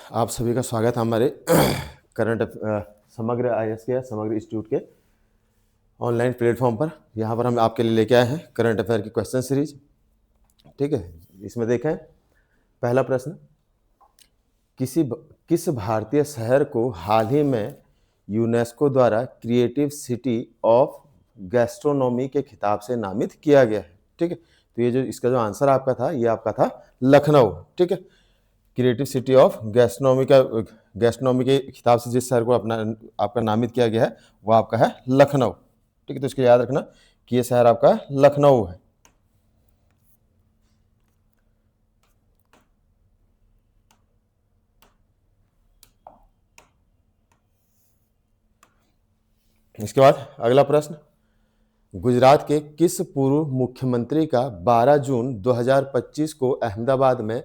आप सभी का स्वागत है हमारे करंट समग्र आईएएस के समग्र इंस्टीट्यूट के ऑनलाइन प्लेटफॉर्म पर। यहाँ पर हम आपके लिए लेके आए हैं करंट अफेयर की क्वेश्चन सीरीज। ठीक है, इसमें देखें पहला प्रश्न, किस भारतीय शहर को हाल ही में यूनेस्को द्वारा क्रिएटिव सिटी ऑफ गैस्ट्रोनॉमी के खिताब से नामित किया गया है। ठीक है, तो ये जो इसका जो आंसर आपका था ये आपका था लखनऊ। ठीक है, क्रिएटिव सिटी ऑफ गैस्ट्रोनॉमी के खिताब से जिस शहर को आपका नामित किया गया है वो आपका है लखनऊ। ठीक है, तो इसको याद रखना कि ये शहर आपका लखनऊ है। इसके बाद अगला प्रश्न, गुजरात के किस पूर्व मुख्यमंत्री का 12 जून 2025 को अहमदाबाद में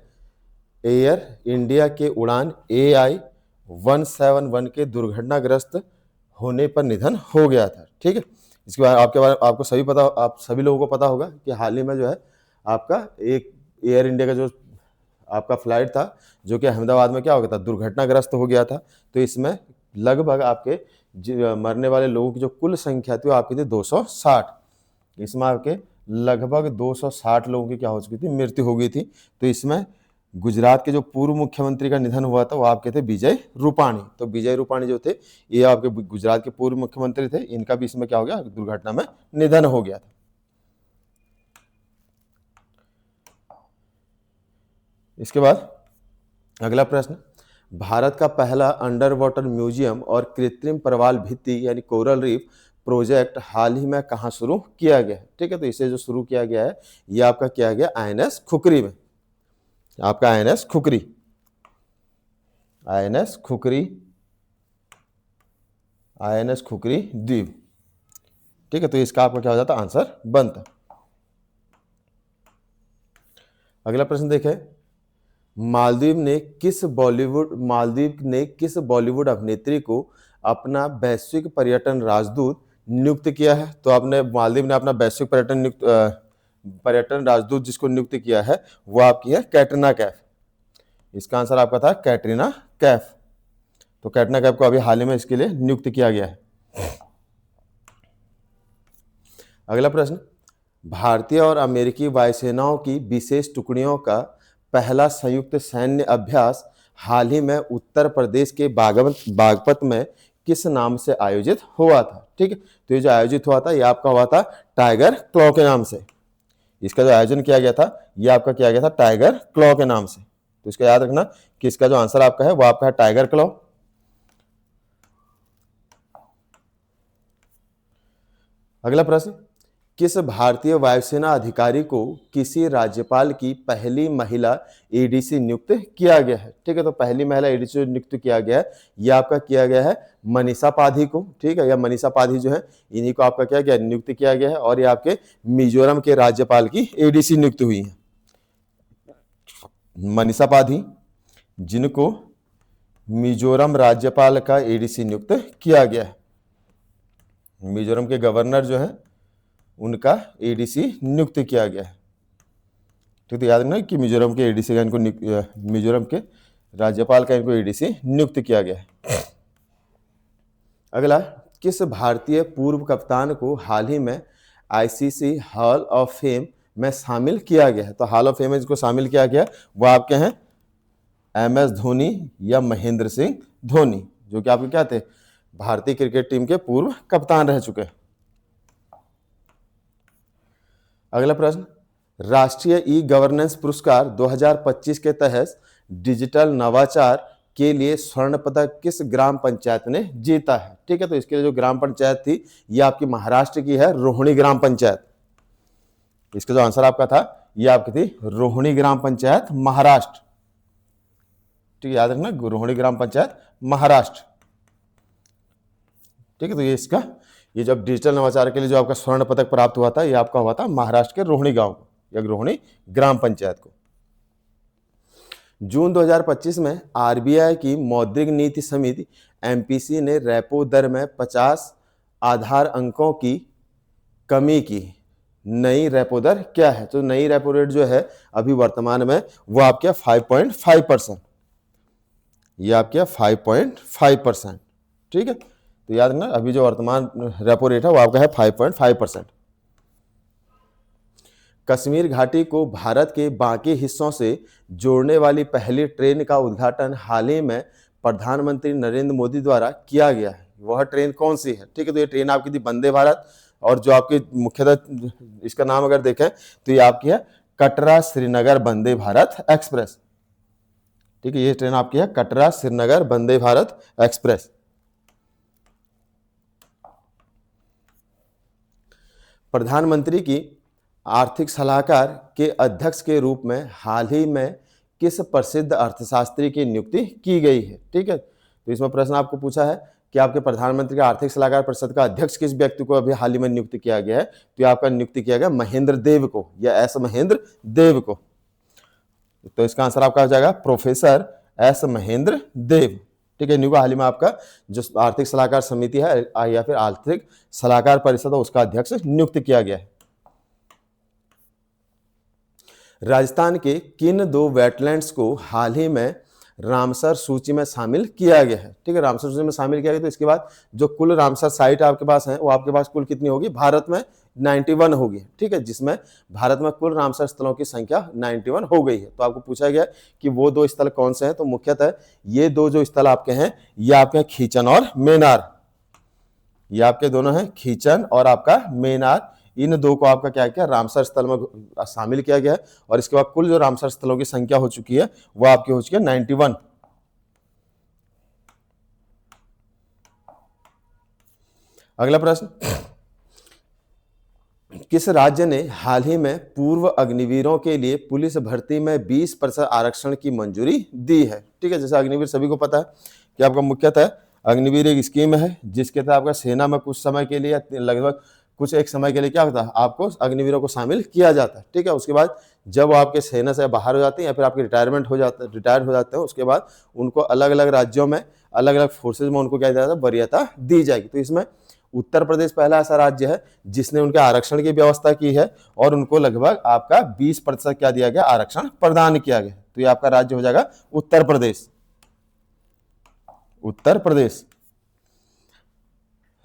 एयर इंडिया के उड़ान AI-171 के दुर्घटनाग्रस्त होने पर निधन हो गया था? ठीक है, इसके बाद आपको आप सभी लोगों को पता होगा कि हाल ही में जो है आपका एक एयर इंडिया का जो आपका फ्लाइट था जो कि अहमदाबाद में क्या हो गया था, दुर्घटनाग्रस्त हो गया था। तो इसमें लगभग आपके मरने वाले लोगों की जो कुल संख्या थी वो आपकी थी 260। इसमें आपके लगभग 260 लोगों की क्या हो चुकी थी, मृत्यु हो गई थी। तो इसमें गुजरात के जो पूर्व मुख्यमंत्री का निधन हुआ था वो आपके थे विजय रूपाणी। तो विजय रूपाणी जो थे ये आपके गुजरात के पूर्व मुख्यमंत्री थे, इनका भी इसमें क्या हो गया, दुर्घटना में निधन हो गया था। इसके बाद अगला प्रश्न, भारत का पहला अंडर वाटर म्यूजियम और कृत्रिम प्रवाल भित्ति यानी कोरल रीफ प्रोजेक्ट हाल ही में कहाँ शुरू किया गया है? ठीक है, तो इसे जो शुरू किया गया है ये आपका किया गया INS खुकरी में। आपका INS खुकरी द्वीप। ठीक है, तो इसका आपका क्या हो जाता, आंसर बनता। अगला प्रश्न देखें, मालदीव ने किस बॉलीवुड अभिनेत्री को अपना वैश्विक पर्यटन राजदूत नियुक्त किया है? तो मालदीव ने अपना वैश्विक पर्यटन राजदूत जिसको नियुक्त किया है वो आपकी है कैटरीना कैफ। इसका आंसर आपका था कैटरीना कैफ। तो कैटरीना कैफ को अभी हाल ही में इसके लिए नियुक्त किया गया है। अगला प्रश्न, भारतीय और अमेरिकी वायुसेनाओं की विशेष टुकड़ियों का पहला संयुक्त सैन्य अभ्यास हाल ही में उत्तर प्रदेश के बागपत में किस नाम से आयोजित हुआ था? ठीक है, तो ये जो आयोजित हुआ था ये आपका हुआ था टाइगर क्लॉ के नाम से। इसका जो आयोजन किया गया था ये आपका किया गया था टाइगर क्लॉ के नाम से। तो इसका याद रखना कि इसका जो आंसर आपका है वो आपका है टाइगर क्लॉ। अगला प्रश्न, किस भारतीय वायुसेना अधिकारी को किसी राज्यपाल की पहली महिला ADC नियुक्त किया गया है? ठीक है, तो पहली महिला ADC नियुक्त किया गया है यह आपका किया गया है मनीषा पाधी को। ठीक है, या मनीषा पाधी जो है इन्हीं को आपका क्या गया, नियुक्त किया गया है। और ये आपके मिजोरम के राज्यपाल की ADC नियुक्त हुई है मनीषा पाधी, जिनको मिजोरम राज्यपाल का ADC नियुक्त किया गया है। मिजोरम के गवर्नर जो है उनका ADC नियुक्त किया गया है। ठीक, तो याद रखना कि मिजोरम के ADC का मिजोरम के राज्यपाल का इनको ADC नियुक्त किया गया है। अगला, किस भारतीय पूर्व कप्तान को हाल ही में ICC हॉल ऑफ फेम में शामिल किया गया है? तो हॉल ऑफ फेम में जिसको शामिल किया गया वो आपके हैं MS धोनी या महेंद्र सिंह धोनी, जो कि आपके क्या थे, भारतीय क्रिकेट टीम के पूर्व कप्तान रह चुके हैं। अगला प्रश्न, राष्ट्रीय E-गवर्नेंस पुरस्कार 2025 के तहत डिजिटल नवाचार के लिए स्वर्ण पदक किस ग्राम पंचायत ने जीता है? ठीक है, तो इसके लिए जो ग्राम पंचायत थी ये आपकी महाराष्ट्र की है रोहिणी ग्राम पंचायत। इसका जो आंसर आपका था ये आपकी थी रोहिणी ग्राम पंचायत महाराष्ट्र। ठीक है, याद रखना रोहिणी ग्राम पंचायत महाराष्ट्र। ठीक है, तो ये जब डिजिटल नवाचार के लिए जो आपका स्वर्ण पदक प्राप्त हुआ था ये आपका हुआ था महाराष्ट्र के रोहिणी गांव को या रोहिणी ग्राम पंचायत को। जून 2025 में RBI की मौद्रिक नीति समिति MPC ने रेपो दर में 50 आधार अंकों की कमी की। नई रेपो दर क्या है? तो नई रेपो रेट जो है अभी वर्तमान में वो आपके 5.5%। ये आपके 5.5%। ठीक है, तो याद रखना अभी जो वर्तमान रेपो रेट है वो आपका है 5.5%। कश्मीर घाटी को भारत के बाकी हिस्सों से जोड़ने वाली पहली ट्रेन का उद्घाटन हाल ही में प्रधानमंत्री नरेंद्र मोदी द्वारा किया गया है। वह ट्रेन कौन सी है? ठीक है, तो ये ट्रेन आपकी थी वंदे भारत, और जो आपकी मुख्यतः इसका नाम अगर देखें तो ये आपकी है कटरा श्रीनगर वंदे भारत एक्सप्रेस। ठीक है, ये ट्रेन आपकी है कटरा श्रीनगर वंदे भारत एक्सप्रेस। प्रधानमंत्री की आर्थिक सलाहकार के अध्यक्ष के रूप में हाल ही में किस प्रसिद्ध अर्थशास्त्री की नियुक्ति की गई है? ठीक है, तो इसमें प्रश्न आपको पूछा है कि आपके प्रधानमंत्री के आर्थिक सलाहकार परिषद का अध्यक्ष किस व्यक्ति को अभी हाल ही में नियुक्त किया गया है? तो आपका नियुक्ति किया गया महेंद्र देव को, या एस महेंद्र देव को। तो इसका आंसर आपका हो जाएगा प्रोफेसर एस महेंद्र देव। ठीक है, हाल ही में आपका जो आर्थिक सलाहकार समिति है या फिर आर्थिक सलाहकार परिषद है उसका अध्यक्ष नियुक्त किया गया है। राजस्थान के किन 2 वेटलैंड्स को हाल ही में रामसर सूची में शामिल किया गया है? ठीक है, रामसर सूची में शामिल किया गया, तो इसके बाद जो कुल रामसर साइट आपके पास है वो आपके पास कुल कितनी होगी? भारत में 91 होगी। ठीक है, जिसमें भारत में कुल रामसर स्थलों की संख्या 91 हो गई है। तो आपको पूछा गया कि वो 2 स्थल कौन से हैं? तो मुख्यतः ये 2 जो स्थल आपके हैं ये आपके खीचन और मेनार, ये आपके दोनों हैं खीचन और आपका मेनार। इन 2 को आपका क्या किया? रामसर स्थल में शामिल किया गया है, और इसके बाद कुल जो रामसर स्थलों की संख्या हो चुकी है वो आपकी हो चुकी है 91। अगला प्रश्न, किस राज्य ने हाल ही में पूर्व अग्निवीरों के लिए पुलिस भर्ती में 20% आरक्षण की मंजूरी दी है? ठीक है, जैसे अग्निवीर सभी को पता है कि आपका मुख्यतः अग्निवीर एक स्कीम है जिसके तहत आपका सेना में कुछ समय के लिए लगभग कुछ एक समय के लिए क्या होता है आपको अग्निवीरों को शामिल किया जाता है। ठीक है, उसके बाद जब वो आपके सेना से बाहर हो जाते हैं या फिर आपके रिटायर हो जाते हैं उसके बाद उनको अलग अलग राज्यों में अलग अलग फोर्सेज में उनको क्या जाता है वरीयता दी जाएगी। तो इसमें उत्तर प्रदेश पहला ऐसा राज्य है जिसने उनके आरक्षण की व्यवस्था की है और उनको लगभग आपका 20% क्या दिया गया? आरक्षण प्रदान किया गया। तो ये आपका राज्य हो जाएगा उत्तर प्रदेश। उत्तर प्रदेश।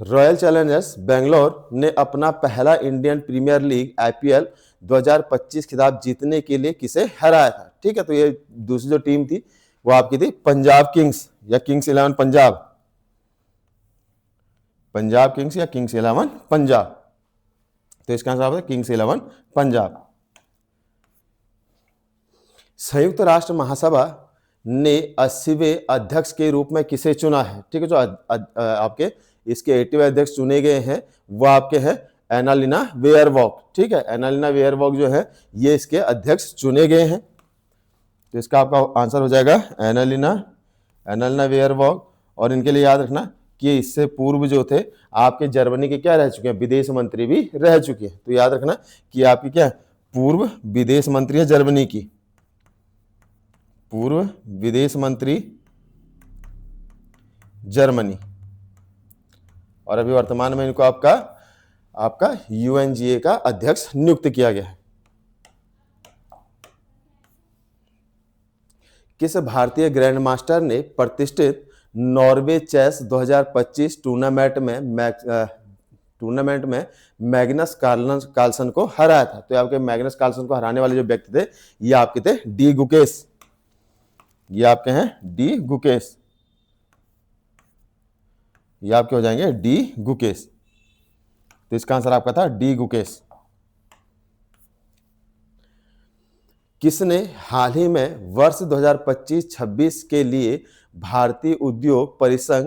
रॉयल चैलेंजर्स बेंगलोर ने अपना पहला इंडियन प्रीमियर लीग IPL 2025 खिताब जीतने के लिए किसे हराया था? ठीक है, तो ये दूसरी जो टीम थी वो आपकी थी पंजाब किंग्स या किंग्स 11 पंजाब, पंजाब किंग्स या किंग्स 11 पंजाब। तो इसका आंसर है किंग्स 11 पंजाब। संयुक्त राष्ट्र महासभा ने 80वें अध्यक्ष के रूप में किसे चुना है? ठीक है, जो आपके इसके 80वें अध्यक्ष चुने गए हैं वो आपके हैं एनालिना वेयरवॉक। ठीक है, एनालिना वेयरवॉक जो है ये इसके अध्यक्ष चुने गए हैं। तो इसका आपका आंसर हो जाएगा एनालिना वेयरवॉक। और इनके लिए याद रखना कि इससे पूर्व जो थे आपके जर्मनी के क्या रह चुके हैं? विदेश मंत्री भी रह चुके हैं। तो याद रखना कि आपकी क्या पूर्व विदेश मंत्री है जर्मनी की, पूर्व विदेश मंत्री जर्मनी, और अभी वर्तमान में इनको आपका UNGA का अध्यक्ष नियुक्त किया गया है। किस भारतीय ग्रैंड मास्टर ने प्रतिष्ठित नॉर्वे चेस 2025 टूर्नामेंट में मैग्नस कार्लसन को हराया था? तो आपके मैग्नस कार्लसन को हराने वाले जो व्यक्ति थे ये आपके थे डी गुकेश। ये आपके हैं डी गुकेश, ये आपके हो जाएंगे डी गुकेश। तो इसका आंसर आपका था डी गुकेश। किसने हाल ही में वर्ष 2025-26 के लिए भारतीय उद्योग परिसंघ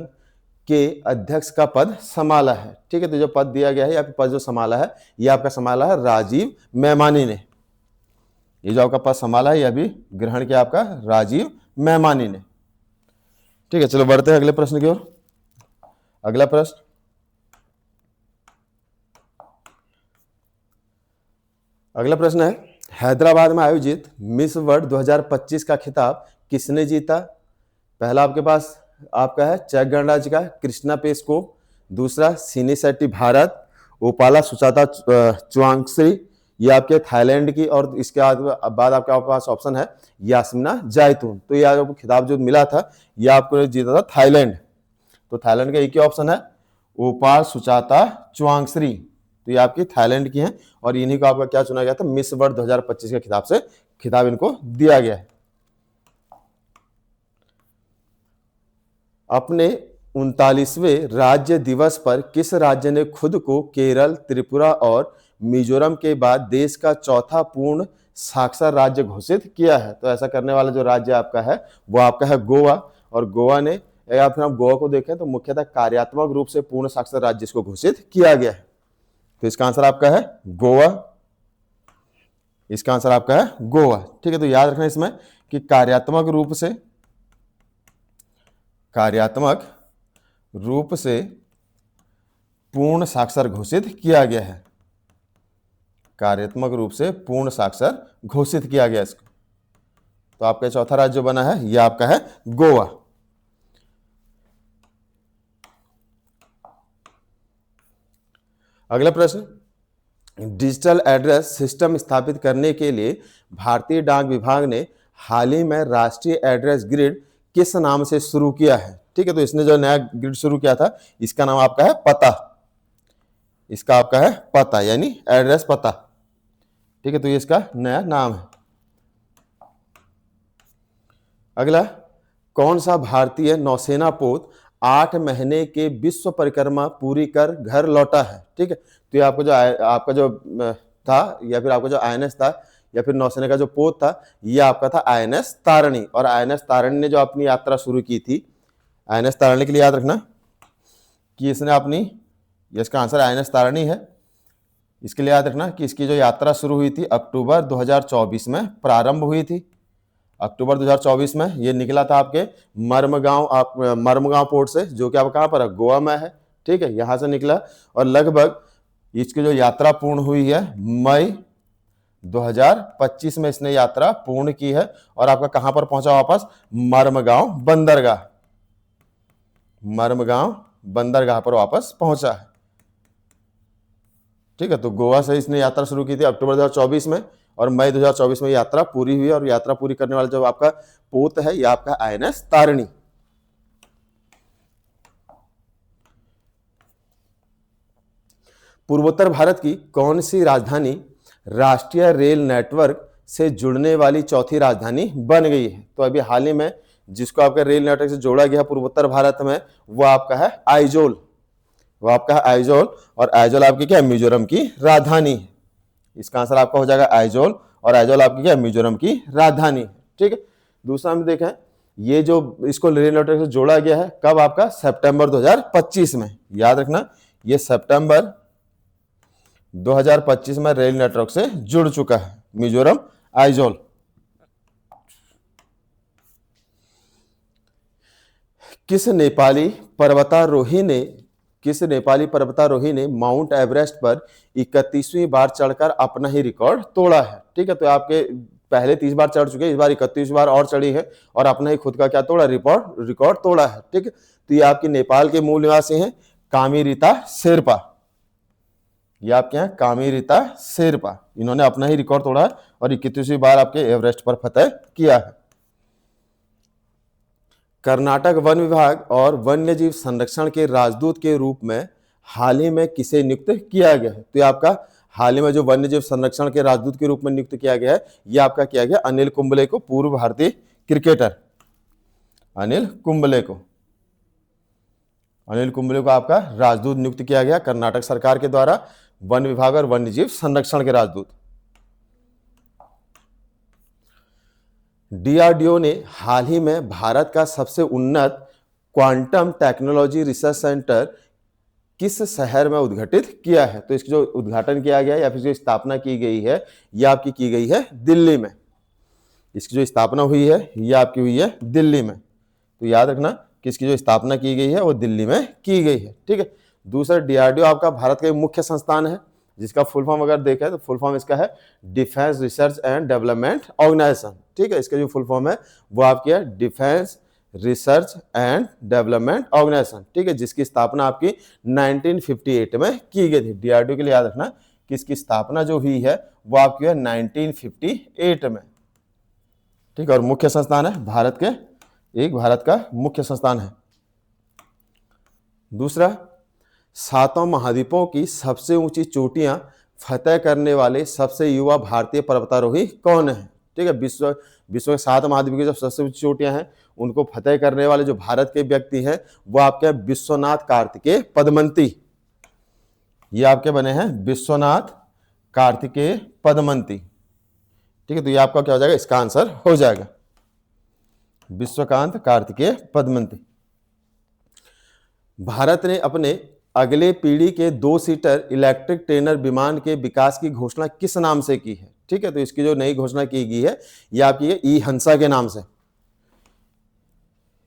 के अध्यक्ष का पद संभाला है? ठीक है, तो जो पद दिया गया है या पद जो संभाला है ये आपका संभाला है राजीव मेहमानी ने। ये जो आपका पद संभाला है ये अभी ग्रहण किया आपका राजीव मेहमानी ने। ठीक है, चलो बढ़ते हैं अगले प्रश्न की ओर। अगला प्रश्न, अगला प्रश्न है हैदराबाद में आयोजित मिस वर्ल्ड 2025 का खिताब किसने जीता? पहला आपके पास आपका है चेक गणराज्य का कृष्णा पेस्कोव, दूसरा सिनी शेट्टी भारत, ओपाला सुचाता चुआंगश्री, ये आपके थाईलैंड की, और इसके बाद आपके पास ऑप्शन है यास्मिना जैतून। तो ये आपको खिताब जो मिला था ये आपको जीता था थाईलैंड। तो थाईलैंड का एक ही ऑप्शन है ओपा सुचाता चुआंगश्री। तो ये आपकी थाईलैंड की हैं और इन्हीं को आपका क्या चुना गया था मिस वर्ल्ड 2025 के खिताब से खिताब इनको दिया गया है। अपने 39वें राज्य दिवस पर किस राज्य ने खुद को केरल, त्रिपुरा और मिजोरम के बाद देश का चौथा पूर्ण साक्षर राज्य घोषित किया है? तो ऐसा करने वाला जो राज्य आपका है वो आपका है गोवा। और गोवा ने, अगर फिर आप गोवा को देखें तो मुख्यतः कार्यात्मक रूप से पूर्ण साक्षर राज्य इसको घोषित किया गया है। तो इसका आंसर आपका है गोवा। इसका आंसर आपका है गोवा। ठीक है, तो याद रखना इसमें कि कार्यात्मक रूप से पूर्ण साक्षर घोषित किया गया है। कार्यात्मक रूप से पूर्ण साक्षर घोषित किया गया इसको। तो आपका चौथा राज्य जो बना है यह आपका है गोवा। अगला प्रश्न, डिजिटल एड्रेस सिस्टम स्थापित करने के लिए भारतीय डाक विभाग ने हाल ही में राष्ट्रीय एड्रेस ग्रिड किस नाम से शुरू किया है? ठीक है, तो इसने जो नया ग्रिड शुरू किया था इसका नाम आपका है पता। इसका आपका है पता यानी एड्रेस पता। ठीक है, तो ये इसका नया नाम है। अगला, कौन सा भारतीय नौसेना पोत 8 महीने के विश्व परिक्रमा पूरी कर घर लौटा है? ठीक है, तो ये आपका जो था या फिर आपका जो आईएनएस था या फिर नौसेना का जो पोत था ये आपका था आईएनएस तारिणी। और आईएनएस तारिणी ने जो अपनी यात्रा शुरू की थी, आईएनएस तारिणी के लिए याद रखना कि इसने अपनी, इसका आंसर आईएनएस तारिणी है। इसके लिए याद रखना कि इसकी जो यात्रा शुरू हुई थी अक्टूबर 2024 में प्रारंभ हुई थी। अक्टूबर 2024 में ये निकला था आपके मर्मगांव पोर्ट से, जो कि आप कहाँ पर है, गोवा में है। ठीक है, यहां से निकला और लगभग इसकी जो यात्रा पूर्ण हुई है मई 2025 में इसने यात्रा पूर्ण की है। और आपका कहां पर पहुंचा वापस, मर्मगांव बंदरगाह पर वापस पहुंचा है। ठीक है, तो गोवा से इसने यात्रा शुरू की थी अक्टूबर 2024 में और मई 2024 में यात्रा पूरी हुई। और यात्रा पूरी करने वाला जो आपका पोत है यह आपका आईएनएस तारिणी। पूर्वोत्तर भारत की कौन सी राजधानी राष्ट्रीय रेल नेटवर्क से जुड़ने वाली चौथी राजधानी बन गई है? तो अभी हाल ही में जिसको आपका रेल नेटवर्क से जोड़ा गया पूर्वोत्तर भारत में वो आपका है आइजोल। और आइजोल आपकी क्या है, मिजोरम की राजधानी है। इसका आंसर आपका हो जाएगा आइजोल। और आइजोल आपकी क्या है, मिजोरम की राजधानी। ठीक है, दूसरा हम देखें, ये जो इसको रेल नेटवर्क से जोड़ा गया है कब, आपका सितंबर 2025 में। याद रखना ये सितंबर 2025 में रेल नेटवर्क से जुड़ चुका है मिजोरम आइजोल। किस नेपाली पर्वतारोही ने माउंट एवरेस्ट पर 31वीं बार चढ़कर अपना ही रिकॉर्ड तोड़ा है? ठीक है, तो आपके पहले 30 बार चढ़ चुके हैं, इस बार 31 बार और चढ़ी है और अपना ही खुद का क्या तोड़ा, रिकॉर्ड तोड़ा है। ठीक है, तो ये आपके नेपाल के मूल निवासी हैं कामीरीता शेरपा। ये आपके यहाँ कामीरीता शेरपा, इन्होंने अपना ही रिकॉर्ड तोड़ा है और 31वीं बार आपके एवरेस्ट पर फतह किया है। कर्नाटक वन विभाग और वन्यजीव संरक्षण के राजदूत के रूप में हाल ही में किसे नियुक्त किया गया है? तो ये आपका हाल ही में जो वन्यजीव संरक्षण के राजदूत के रूप में नियुक्त किया गया है यह आपका किया गया अनिल कुंबले को, पूर्व भारतीय क्रिकेटर अनिल कुंबले को आपका राजदूत नियुक्त किया गया कर्नाटक सरकार के द्वारा, वन विभाग और वन्यजीव संरक्षण के राजदूत। डीआरडीओ ने हाल ही में भारत का सबसे उन्नत क्वांटम टेक्नोलॉजी रिसर्च सेंटर किस शहर में उद्घाटित किया है? तो इसकी जो उद्घाटन किया गया या फिर जो स्थापना की गई है यह आपकी की गई है दिल्ली में। इसकी जो स्थापना हुई है यह आपकी हुई है दिल्ली में। तो याद रखना कि इसकी जो स्थापना की गई है वो दिल्ली में की गई है। ठीक है, दूसरा डीआरडीओ आपका भारत का एक मुख्य संस्थान है जिसका फुल फॉर्म अगर देखें तो फुल फॉर्म इसका है defence research and development organisation. ठीक है, इसका जो फुल फॉर्म है वो आपकी है defence research and development organisation. ठीक है, जिसकी स्थापना आपकी 1958 में की गई थी। डीआरडीओ के लिए याद रखना किसकी स्थापना जो हुई है वो आपकी है 1958 में। ठीक है, और मुख्य संस्थान है भारत का मुख्य संस्थान है। दूसरा, सातों महाद्वीपों की सबसे ऊंची चोटियां फतेह करने वाले सबसे युवा भारतीय पर्वतारोही कौन है? ठीक है, विश्व के 7 महाद्वीप की जो सबसे ऊंची चोटियां हैं उनको फतेह करने वाले जो भारत के व्यक्ति हैं वो आपके विश्वनाथ कार्तिकेय पदमंती। ये आपके बने हैं विश्वनाथ कार्तिकेय पदमंती। ठीक है, तो ये आपका क्या हो जाएगा, इसका आंसर हो जाएगा विश्वकांत कार्तिकेय पदमंती। भारत ने अपने अगले पीढ़ी के 2 सीटर इलेक्ट्रिक ट्रेनर विमान के विकास की घोषणा किस नाम से की है? ठीक है, तो इसकी जो नई घोषणा की गई है ये आपकी है ई हंसा के नाम से।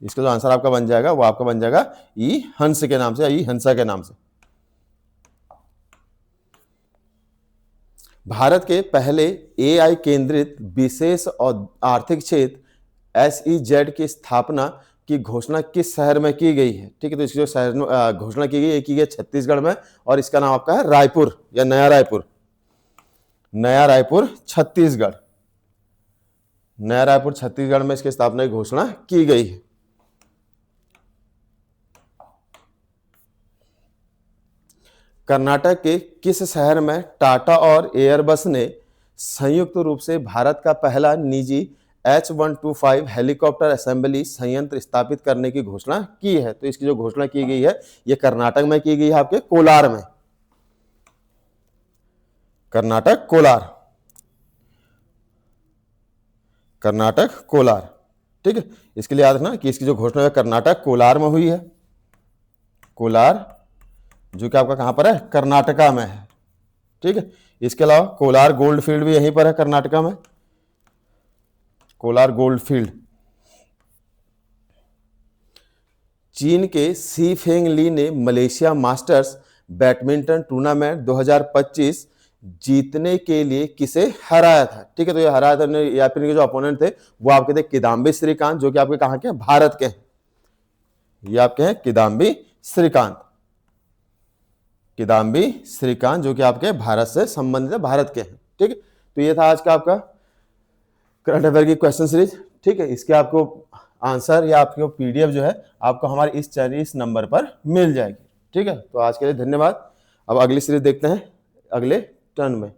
इसका जो आंसर आपका बन जाएगा वो आपका बन जाएगा ई हंस के नाम से, ई हंसा के नाम से। भारत के पहले एआई केंद्रित विशेष और आर्थिक क्षेत्र SEZ की स्थापना की घोषणा किस शहर में की गई है? ठीक है, तो इसकी जो शहर घोषणा की गई है छत्तीसगढ़ में, और इसका नाम आपका है रायपुर या नया रायपुर। नया रायपुर छत्तीसगढ़, नया रायपुर छत्तीसगढ़ में इसकी स्थापना की घोषणा की गई है। कर्नाटक के किस शहर में टाटा और एयरबस ने संयुक्त रूप से भारत का पहला निजी H-125 हेलीकॉप्टर असेंबली संयंत्र स्थापित करने की घोषणा की है? तो इसकी जो घोषणा की गई है ये कर्नाटक में की गई है, आपके कोलार में। कर्नाटक कोलार। ठीक है, इसके लिए याद रखना कि इसकी जो घोषणा है कर्नाटक कोलार में हुई है। कोलार जो कि आपका कहां पर है, कर्नाटका में है। ठीक है, इसके अलावा कोलार गोल्ड फील्ड भी यहीं पर है कर्नाटका में, कोलार गोल्ड फील्ड। चीन के सी फेंग ली ने मलेशिया मास्टर्स बैडमिंटन टूर्नामेंट 2025 जीतने के लिए किसे हराया था? ठीक है, तो ये हराया था या फिर जो अपोनेंट थे वो आपके थे किदाम्बी श्रीकांत, जो कि आपके कहां के, भारत के। ये आपके हैं किदाम्बी श्रीकांत जो कि आपके भारत से संबंधित है, भारत के हैं। ठीक है, तो ये था आज का आपका करंट अफेयर की क्वेश्चन सीरीज। ठीक है, इसके आपको आंसर या आपको PDF जो है आपको हमारे इस चैनल इस नंबर पर मिल जाएगी। ठीक है, तो आज के लिए धन्यवाद। अब अगली सीरीज देखते हैं अगले टर्न में।